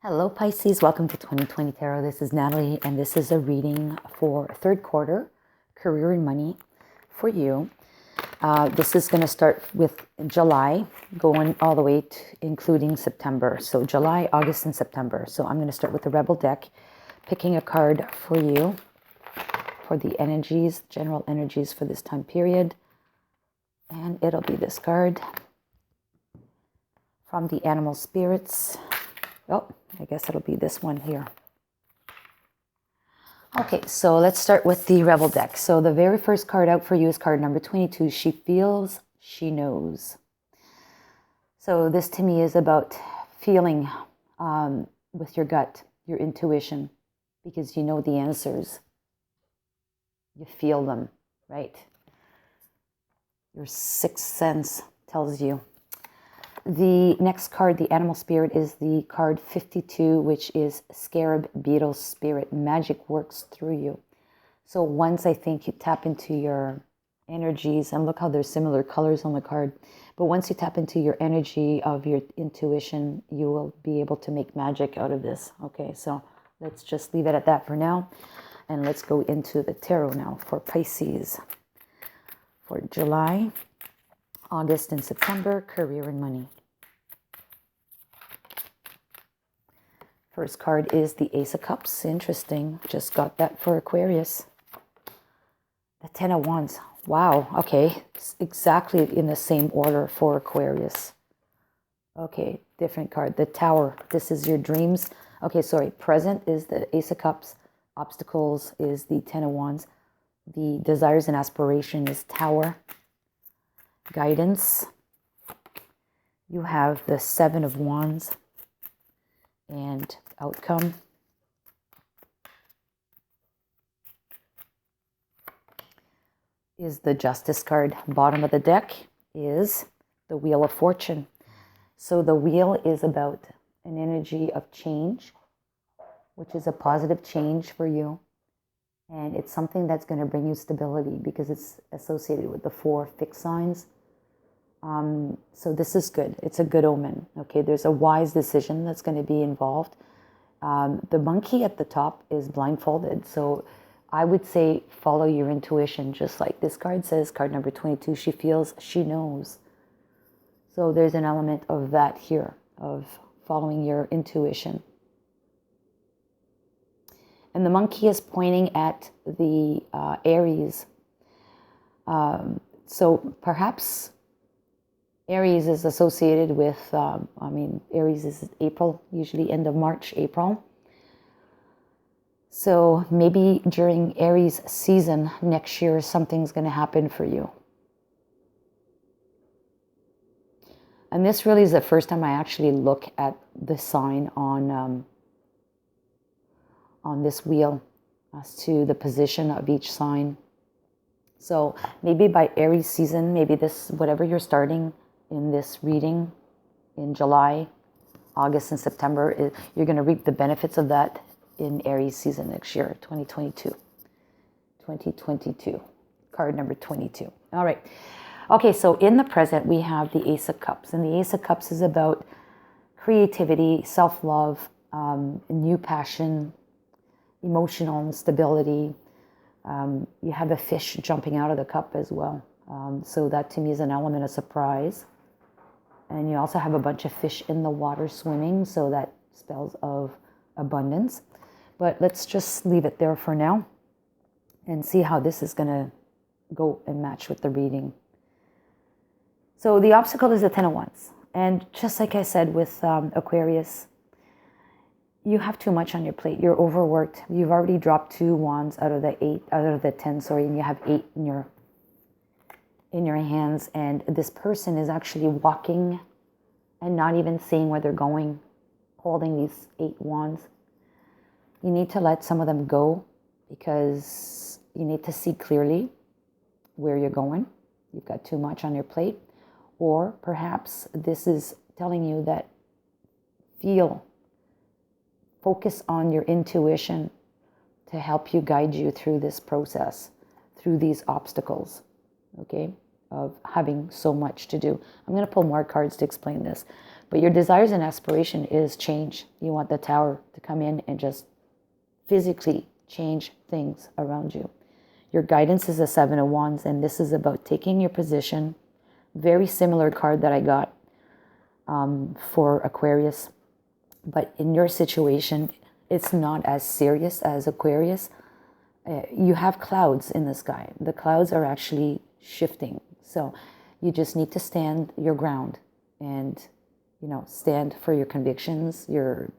Hello Pisces, welcome to 2020 Tarot. This is Natalie and this is a reading for third quarter, career and money for you. This is going to start with July, going all the way to including September. So July, August, and September. So I'm going to start with the Rebel deck, picking a card for you for the energies, general energies for this time period. And it'll be this card from the Animal Spirits. Oh, I guess it'll be this one here. Okay, so let's start with the Rebel deck. So the very first card out for you is card number 22. She feels, she knows. So this to me is about feeling with your gut, your intuition, because you know the answers. You feel them, right? Your sixth sense tells you. The next card, the Animal Spirit, is the card 52, which is Scarab Beetle Spirit. Magic works through you. So once I think you tap into your energies, and look how there's similar colors on the card, but once you tap into your energy of your intuition, you will be able to make magic out of this. Okay, so let's just leave it at that for now. And let's go into the tarot now for Pisces for July, August, and September, career and money. First card is the Ace of Cups. Interesting. Just got that for Aquarius. The Ten of Wands. Wow. Okay. It's exactly in the same order for Aquarius. Okay. Different card. The Tower. This is your dreams. Okay. Sorry. Present is the Ace of Cups. Obstacles is the Ten of Wands. The desires and aspiration is Tower. Guidance. You have the Seven of Wands. And outcome is the Justice card. Bottom of the deck is the Wheel of Fortune. So the wheel is about an energy of change, which is a positive change for you. And it's something that's going to bring you stability because it's associated with the 4 fixed signs. So this is good. It's a good omen. Okay, there's a wise decision that's going to be involved. The monkey at the top is blindfolded. So I would say follow your intuition, just like this card says, card number 22, she feels, she knows. So there's an element of that here, of following your intuition. And the monkey is pointing at the Aries. So perhaps Aries is associated with, Aries is April, usually end of March, April. So maybe during Aries season next year, something's going to happen for you. And this really is the first time I actually look at the sign on this wheel as to the position of each sign. So maybe by Aries season, maybe this, whatever you're starting in this reading in July, August, and September, you're going to reap the benefits of that in Aries season next year, 2022. 2022, card number 22. All right. Okay, so in the present, we have the Ace of Cups. And the Ace of Cups is about creativity, self-love, new passion, emotional stability. You have a fish jumping out of the cup as well. So that to me is an element of surprise. And you also have a bunch of fish in the water swimming, so that spells of abundance. But let's just leave it there for now and see how this is going to go and match with the reading. So the obstacle is the Ten of Wands. And just like I said with Aquarius, you have too much on your plate. You're overworked. You've already dropped 2 wands out of the 10, and you have 8 in your hands, and this person is actually walking and not even seeing where they're going, holding these 8 wands. You need to let some of them go because you need to see clearly where you're going. You've got too much on your plate. Or perhaps this is telling you that focus on your intuition to help you guide you through this process, through these obstacles, okay, of having so much to do. I'm going to pull more cards to explain this, But your desires and aspiration is change. You want the Tower to come in and just physically change things around you. Your guidance is a Seven of Wands, and this is about taking your position. Very similar card that I got for Aquarius. But in your situation, it's not as serious as Aquarius. You have clouds in the sky. The clouds are actually shifting. So you just need to stand your ground and, stand for your convictions, your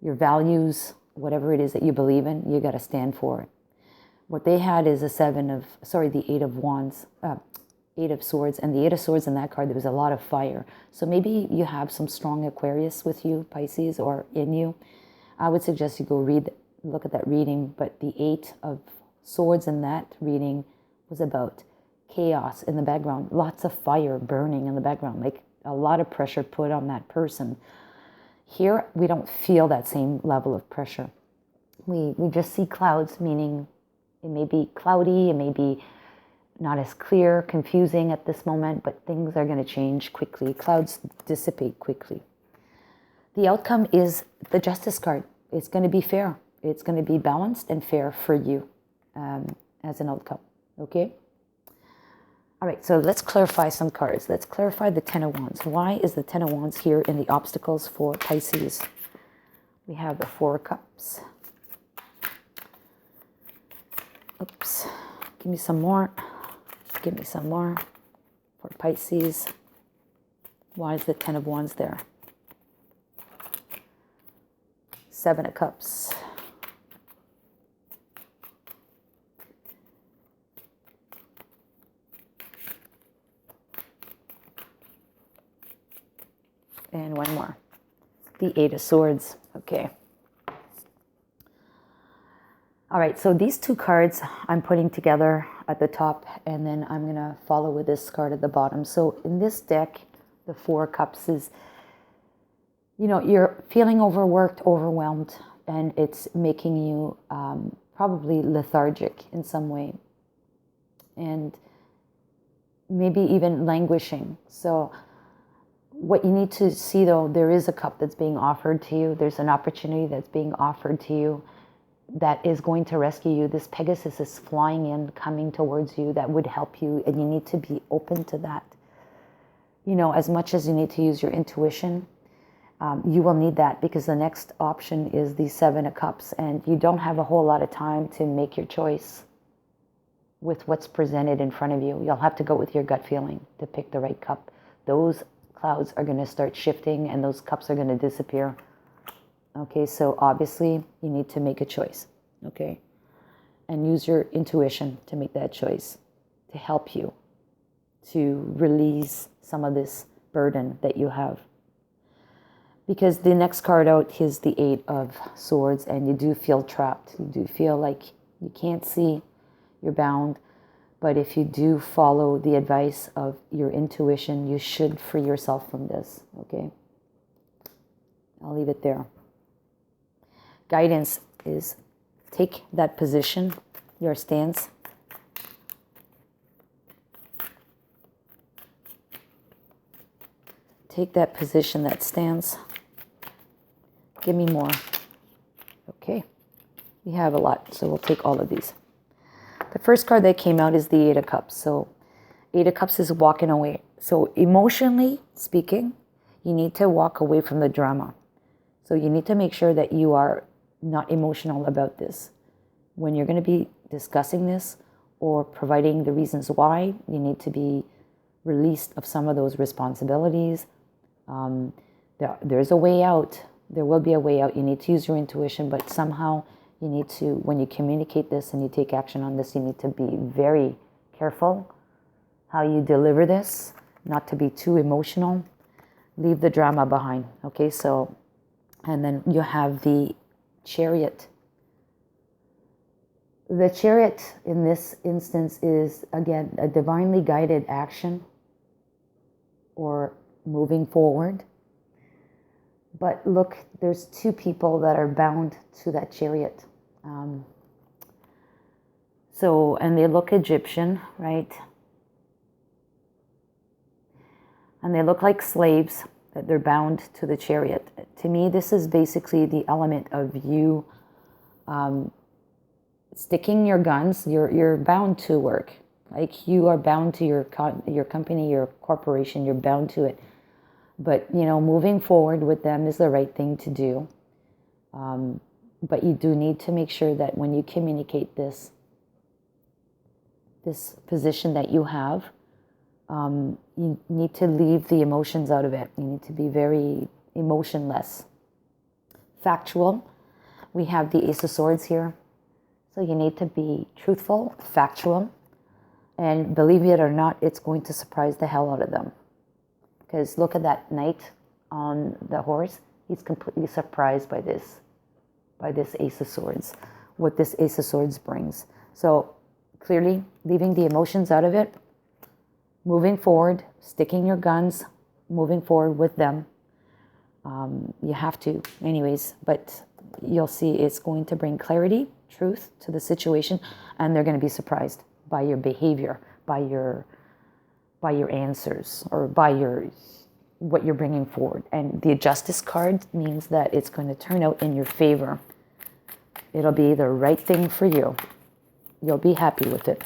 values, whatever it is that you believe in, you got to stand for it. What they had is the Eight of Wands, Eight of Swords, and the Eight of Swords in that card, there was a lot of fire. So maybe you have some strong Aquarius with you, Pisces, or in you. I would suggest you go look at that reading, but the Eight of Swords in that reading was about chaos in the background, lots of fire burning in the background, like a lot of pressure put on that person. Here, we don't feel that same level of pressure. We just see clouds, meaning it may be cloudy, it may be not as clear, confusing at this moment, but things are going to change quickly. Clouds dissipate quickly. The outcome is the Justice card. It's going to be fair. It's going to be balanced and fair for you as an outcome. Okay? All right, so let's clarify some cards. Let's clarify the Ten of Wands. Why is the Ten of Wands here in the obstacles for Pisces? We have the Four of Cups. Oops. Give me some more. Give me some more for Pisces. Why is the Ten of Wands there? Seven of Cups. And one more. The Eight of Swords. Okay. All right, so these two cards I'm putting together at the top, and then I'm going to follow with this card at the bottom. So in this deck, the Four of Cups is, you're feeling overworked, overwhelmed, and it's making you probably lethargic in some way. And maybe even languishing. So what you need to see, though, there is a cup that's being offered to you. There's an opportunity that's being offered to you that is going to rescue you. This Pegasus is flying in, coming towards you, that would help you, and you need to be open to that. As much as you need to use your intuition, you will need that, because the next option is the Seven of Cups, and you don't have a whole lot of time to make your choice with what's presented in front of you. You'll have to go with your gut feeling to pick the right cup. Those clouds are going to start shifting, and those cups are going to disappear. Okay, so obviously you need to make a choice, okay? And use your intuition to make that choice, to help you to release some of this burden that you have. Because the next card out is the Eight of Swords, and you do feel trapped. You do feel like you can't see, you're bound. But if you do follow the advice of your intuition, you should free yourself from this, okay? I'll leave it there. Guidance is take that position, your stance. Take that position, that stance. Give me more. Okay. We have a lot, so we'll take all of these. The first card that came out is the Eight of Cups. So Eight of Cups is walking away. So emotionally speaking, you need to walk away from the drama. So you need to make sure that you are not emotional about this. When you're going to be discussing this or providing the reasons why, you need to be released of some of those responsibilities. There's a way out. There will be a way out. You need to use your intuition, but somehow you need to, when you communicate this and you take action on this, you need to be very careful how you deliver this, not to be too emotional. Leave the drama behind. Okay, so, and then you have the Chariot. The Chariot in this instance is, again, a divinely guided action or moving forward. But look, there's two people that are bound to that Chariot. And they look Egyptian, right? And they look like slaves. that they're bound to the Chariot. To me, this is basically the element of you sticking your guns. You're bound to work. Like you are bound to your company, your corporation. You're bound to it. But, moving forward with them is the right thing to do. But you do need to make sure that when you communicate this position that you have, you need to leave the emotions out of it. You need to be very emotionless. Factual. We have the Ace of Swords here. So you need to be truthful, factual. And believe it or not, it's going to surprise the hell out of them. Because look at that knight on the horse. He's completely surprised by this Ace of Swords, what this Ace of Swords brings. So clearly leaving the emotions out of it, moving forward, sticking your guns, moving forward with them. You have to anyways, but you'll see it's going to bring clarity, truth to the situation, and they're going to be surprised by your behavior, by your answers, or by what you're bringing forward. And the Justice card means that it's going to turn out in your favor. It'll be the right thing for you. You'll be happy with it.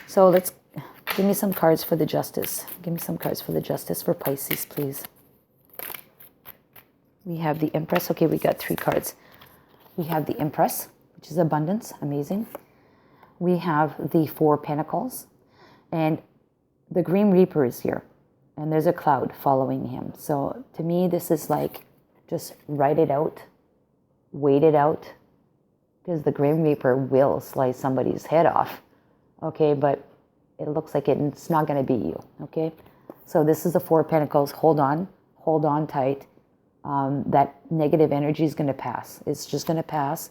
So give me some cards for the Justice. Give me some cards for the Justice for Pisces, please. We have the Empress. Okay, we got 3 cards. We have the Empress, which is abundance, amazing. We have the 4 Pentacles, and the Grim Reaper is here, and there's a cloud following him. So to me, this is like, just write it out, wait it out, because the Grim Reaper will slice somebody's head off, okay? But it looks like it's not going to be you, okay? So this is the 4 Pentacles. Hold on tight. That negative energy is going to pass. It's just going to pass.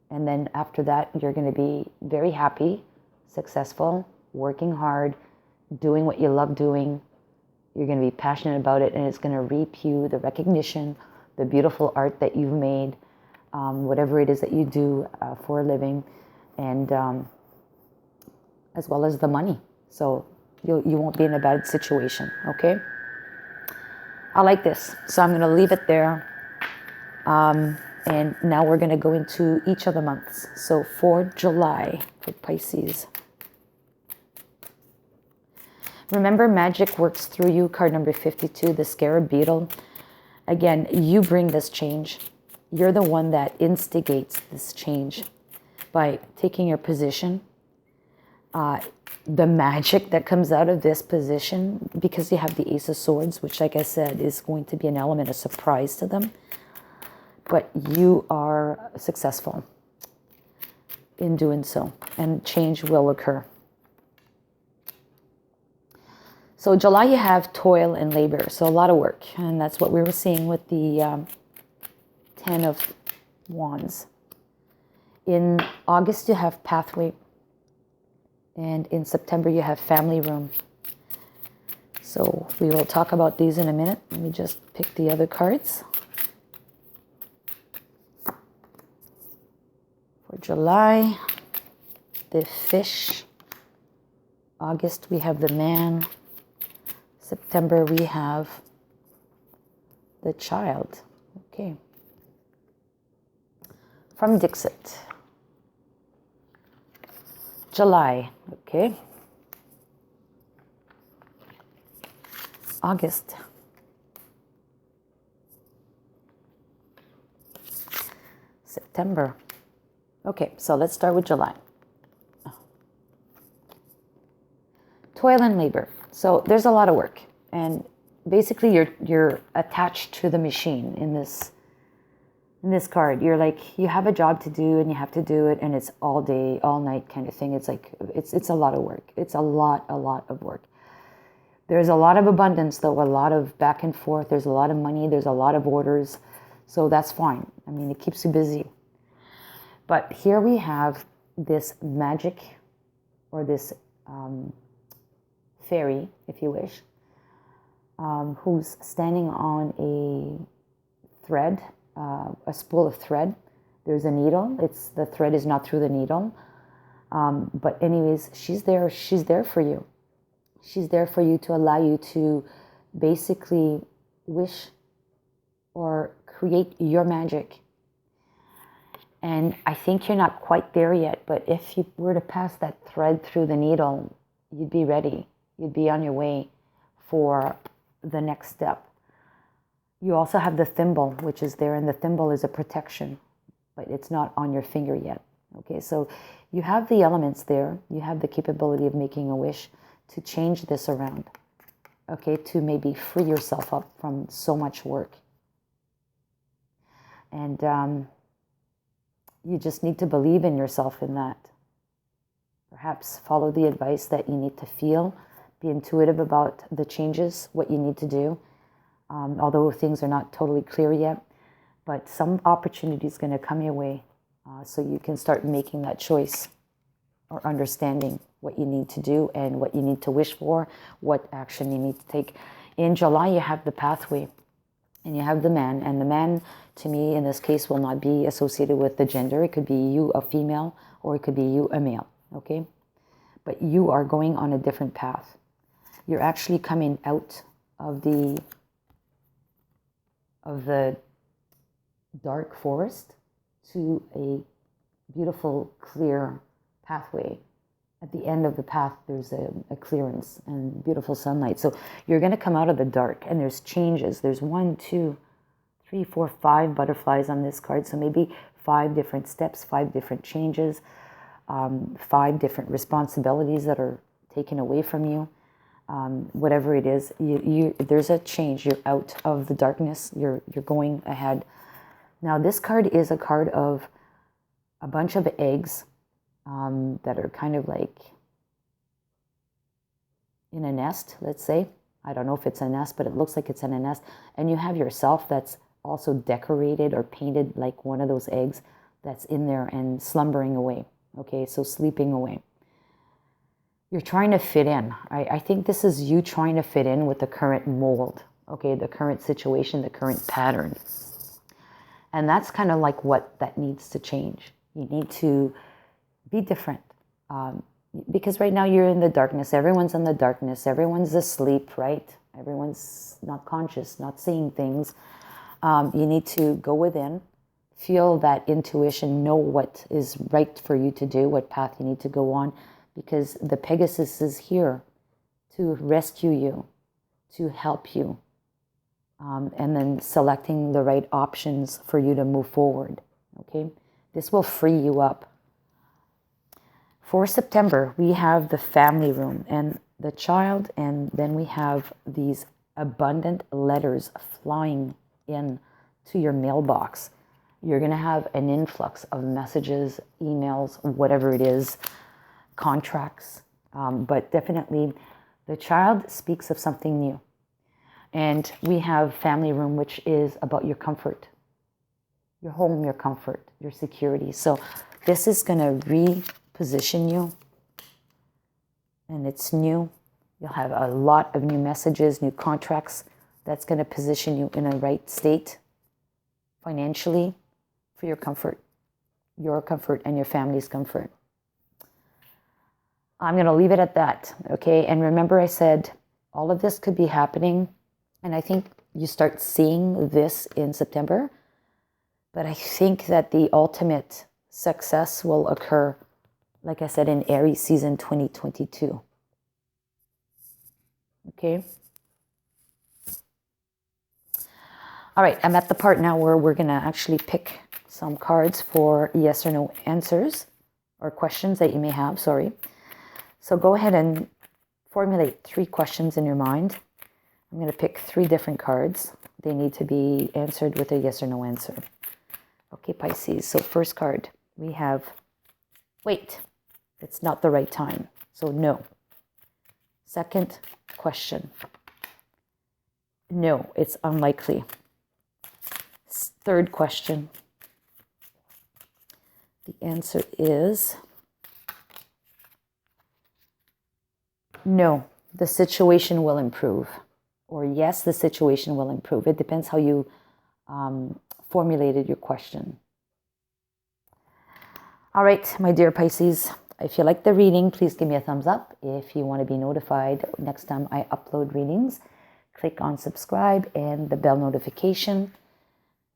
And then after that, you're going to be very happy, successful, working hard, doing what you love doing. You're going to be passionate about it, and it's going to reap you the recognition, the beautiful art that you've made, whatever it is that you do for a living, and as well as the money. So you won't be in a bad situation, okay? I like this. So I'm going to leave it there. And now we're going to go into each of the months. So for July, for Pisces. Remember, magic works through you. Card number 52, the Scarab Beetle. Again, you bring this change. You're the one that instigates this change by taking your position. The magic that comes out of this position, because you have the Ace of Swords, which, like I said, is going to be an element of surprise to them. But you are successful in doing so, and change will occur. So July, you have toil and labor, so a lot of work, and that's what we were seeing with the 10 of Wands. In August, you have pathway, and in September, you have family room. So we will talk about these in a minute. Let me just pick the other cards. For July, the Fish. August, we have the Man. September, we have the Child. Okay. From Dixit. July, okay. August. September. Okay, so let's start with July. Toil and labor. So there's a lot of work, and basically you're attached to the machine in this card. You're like, you have a job to do, and you have to do it, and it's all day, all night kind of thing. It's like it's a lot of work. It's a lot of work. There's a lot of abundance, though, a lot of back and forth. There's a lot of money. There's a lot of orders. So that's fine. I mean, it keeps you busy. But here we have this magic, or this fairy, if you wish, who's standing on a thread, a spool of thread. There's a needle. The thread is not through the needle. But anyways, she's there. She's there for you. She's there for you to allow you to basically wish or create your magic. And I think you're not quite there yet, but if you were to pass that thread through the needle, you'd be ready. You'd be on your way for the next step. You also have the thimble, which is there, and the thimble is a protection, but it's not on your finger yet. Okay, so you have the elements there. You have the capability of making a wish to change this around, okay, to maybe free yourself up from so much work. And you just need to believe in yourself in that. Perhaps follow the advice that you need to feel, be intuitive about the changes, what you need to do, although things are not totally clear yet. But some opportunity is going to come your way, so you can start making that choice or understanding what you need to do and what you need to wish for, what action you need to take. In July, you have the pathway and you have the man. And the man, to me, in this case, will not be associated with the gender. It could be you, a female, or it could be you, a male, okay? But you are going on a different path. You're actually coming out of the dark forest to a beautiful, clear pathway. At the end of the path, there's a clearance and beautiful sunlight. So you're going to come out of the dark, and there's changes. There's 1, 2, 3, 4, 5 butterflies on this card. So maybe 5 different steps, 5 different changes, 5 different responsibilities that are taken away from you. Whatever it is, there's a change. You're out of the darkness. You're going ahead. Now, this card is a card of a bunch of eggs that are kind of like in a nest, let's say. I don't know if it's a nest, but it looks like it's in a nest. And you have yourself that's also decorated or painted like one of those eggs that's in there and slumbering away. Okay, so sleeping away. You're trying to fit in. I think this is you trying to fit in with the current mold, okay, the current situation, the current pattern. And that's kind of like what that needs to change. You need to be different. Because right now you're in the darkness. Everyone's in the darkness. Everyone's asleep, right? Everyone's not conscious, not seeing things. You need to go within, feel that intuition, know what is right for you to do, what path you need to go on, because the Pegasus is here to rescue you, to help you, and then selecting the right options for you to move forward, okay? This will free you up. For September, we have the family room and the child, and then we have these abundant letters flying in to your mailbox. You're going to have an influx of messages, emails, whatever it is, contracts, but definitely the child speaks of something new. And we have family room, which is about your comfort, your home, your comfort, your security. So this is going to reposition you, and it's new. You'll have a lot of new messages, new contracts. That's going to position you in a right state financially for your comfort and your family's comfort. I'm going to leave it at that, okay? And remember, I said all of this could be happening, and I think you start seeing this in September, but I think that the ultimate success will occur, like I said, in Aries season 2022. Okay? All right, I'm at the part now where we're going to actually pick some cards for yes or no answers or questions that you may have, sorry. So go ahead and formulate 3 questions in your mind. I'm going to pick 3 different cards. They need to be answered with a yes or no answer. Okay, Pisces. So first card, we have, wait, it's not the right time. So no. Second question, no, it's unlikely. Third question, the answer is no, the situation will improve. Or yes, the situation will improve. It depends how you formulated your question. All right, my dear Pisces, If you like the reading, please give me a thumbs up. If you want to be notified next time I upload readings, click on subscribe and the bell notification.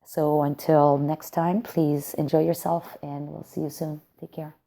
So until next time, please enjoy yourself and we'll see you soon. Take care.